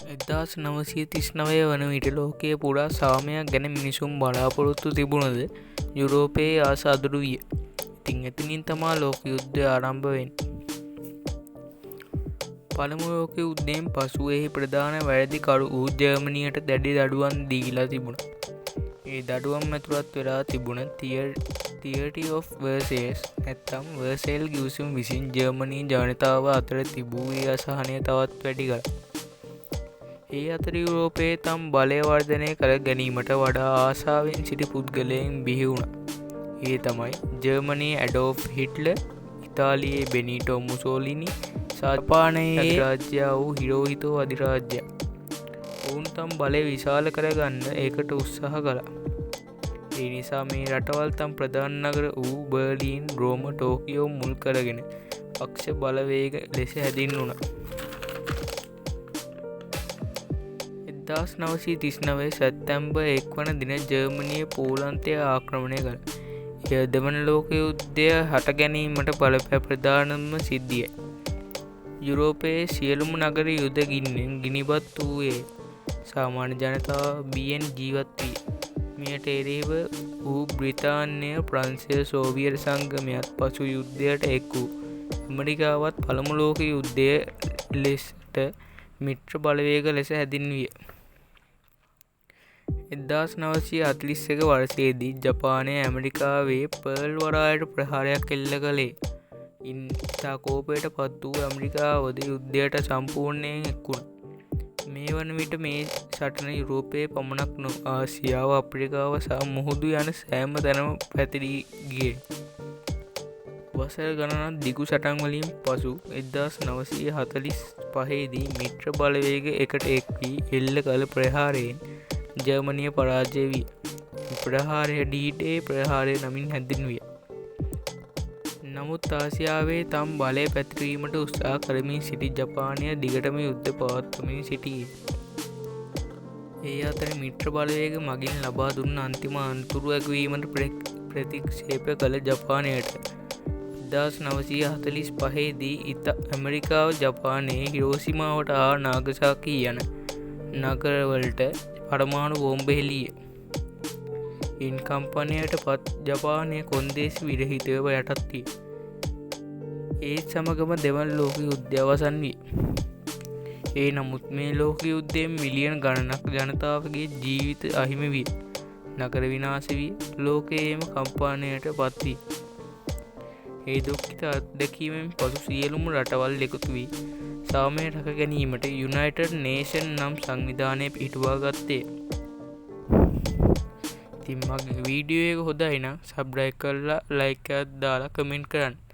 1939 වන විට ලෝකයේ පුරා සාමයක් ගැන මිනිසුන් බලාපොරොත්තු තිබුණද යුරෝපයේ ආස අදුරු විය. ඉතින් එතනින් තමා ලෝක යුද්ධය ආරම්භ වෙන්නේ. පළමු ලෝක යුද්ධයෙන් පසු එහි ප්‍රධාන වැරදිකරු වූ ජර්මනියට දැඩි දඩුවම් දීලා තිබුණා. ඒ දඩුවම් ඇතුළත් වෙලා තිබුණ Theory of Versailles නැත්නම් වර්සේල් ගිවිසුම විසින් ජර්මනී ජනතාව අතර තිබූ ඒ අසහනය තවත් වැඩි කළා. ඒ අතර යුරෝපයේ තම බලය වර්ධනය කර ගැනීමට වඩා ආසාවෙන් සිටි පුද්ගලයන් බිහි වුණා. ඒ තමයි ජර්මනයේ ඇඩෝල්ෆ් හිට්ලර්, ඉතාලියේ බෙනීටෝ මුසෝලිනි, ජපානයේ අධිරාජ්‍ය වූ හිරෝහිතෝ අධිරාජ්‍ය. ඔවුන් තම බලය විශාල කරගන්න ඒකට උත්සාහ කළා. ඒ නිසා මේ රටවල් තම ප්‍රධාන නගර වූ බර්ලින්, රෝම, ටෝකියෝ මුල් කරගෙන පක්ෂ බලවේග ලෙස හැඳින්වුණා. 1939 සැප්තැම්බර් 1 වන දින ජර්මනිය පෝලන්තය ආක්‍රමණය කළා. එය දෙවන ලෝක යුද්ධය හට ගැනීමට බලපෑ ප්‍රධානම සිද්ධියයි. යුරෝපයේ සියලුම නගර යුද ගින්නෙන් ගිනිබත් වූයේ සාමාන්‍ය ජනතාව බියෙන් ජීවත් විය. මෙයට එරෙහිව වූ බ්‍රිතාන්‍ය, ප්‍රංශය, සෝවියට් සංගමයත් පසු යුද්ධයට එක් වූ. ඇමරිකාවත් පළමු ලෝක යුද්ධය ලෙසට මිත්‍ර බලවේග ලෙස හැඳින්විය. 1941 වර්ෂයේදී ජපානය ඇමරිකාවේ පර්ල් වරායට ප්‍රහාරයක් එල්ල කළේ. ඉතා කෝපයට පත් වූ ඇමරිකාවද යුද්ධයට සම්පූර්ණයෙන් එක්වුණා. මේ වන විට මේ සටන යුරෝපයේ පමණක් නොව ආසියාව, අප්‍රිකාව සහ මුහුදු යන සෑම තැනම පැතිරී ගියේ. වසර ගණනක් දිගු සටන් වලින් පසු 1945 දී මිත්‍ර බලවේග එකට එක් වී එල්ල කළ ප්‍රහාරයෙන් ජර්මනිය පරාජය විය. ප්‍රහාරය ඩී-ඩේ ප්‍රහාරය නමින් හැඳින්විය. නමුත් ආසියාවේ තම බලය පැතිරීමට උත්සාහ කරමින් සිටි ජපානය දිගටම යුද්ධ පවත්වමින් සිටියේ. ඒ අතර මිත්‍ර බලවේග මගින් ලබා දුන්න අන්තිම අනතුරු ඇගවීමට ප්‍රතික්ෂේප කළ ජපානයට 1945 දී ඇමරිකාව ජපානයේ හිරෝසිමාවට හා නාගසාකි යන නගරවලට පරමාණු බෝම්බ හෙළිය. ඉන් කම්පනයට පත් ජපානය කොන්දේසි විරහිතව යටත් විය. ඒත් සමගම දෙවන ලෝක යුද්ධය අවසන් විය. ඒ නමුත් මේ ලෝක යුද්ධයෙන් මිලියන ගණනක් ජනතාවගේ ජීවිත අහිමි විය. නගර විනාශ විය. ලෝකයේම කම්පනයට පත් විය. ඒ දුක්ඛිත අත්දැකීමෙන් පසු සියලුම රටවල් එකතු වී සාමය රැක ගැනීමට යුනයිටඩ් නේෂන් නම් සංවිධානය පිහිටුවා ගත්තේ. ඉතින් මගේ වීඩියෝ එක හොඳයි නම් සබ්ස්ක්‍රයිබ් කරලා ලයික් එකක් දාලා කමෙන්ට් කරන්න.